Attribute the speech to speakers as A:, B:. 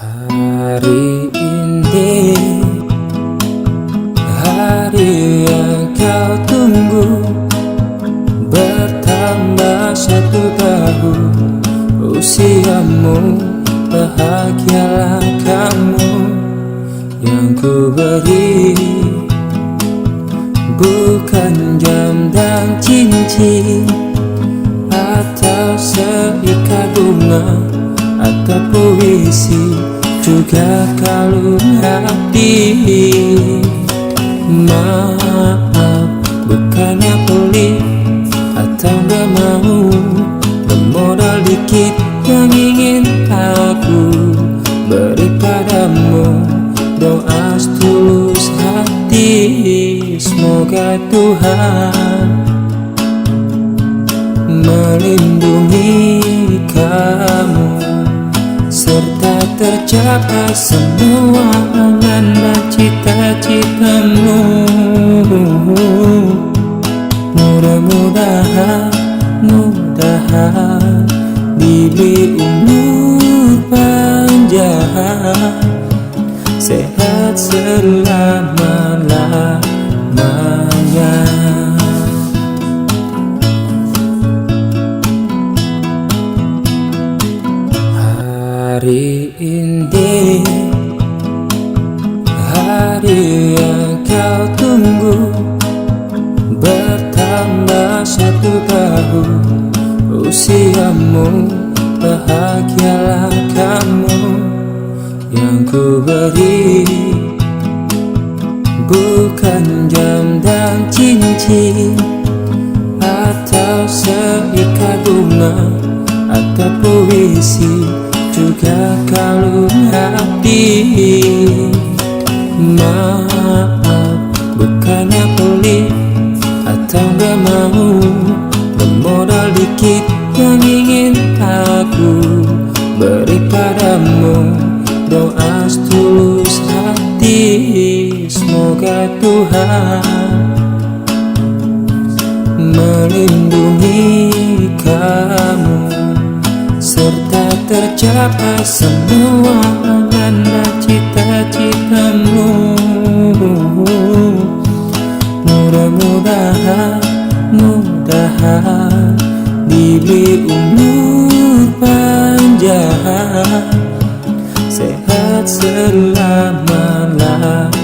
A: Hari ini, hari yang kau tunggu, bertambah 1 tahun usiamu. Bahagialah kamu yang ku beri, bukan jam dan cincin atau seikat bunga atau puisi, juga kalung hati. Maaf, bukannya pelit atau gak mau, bermodal dikit yang ingin aku beri padamu. Doa setulus hati, semoga Tuhan melindungi kamu serta tercapai semua angan dan cita-citamu. Mudah-mudahan diberi umur panjang, sehat selama-lamanya. Hari ini, hari yang kau tunggu, bertambah 1 tahun usiamu. Bahagialah kamu yang ku beri, bukan jam dan cincin atau seikat bunga atau puisi, juga kalung hati. Maaf, bukannya pelit atau gak mau, bermodal dikit yang ingin aku beri padamu. Doa setulus hati, semoga Tuhan melindungi kamu serta tercapai semua angan dan cita-citamu. Mudah-mudahan diberi umur panjang, sehat selama-lamanya.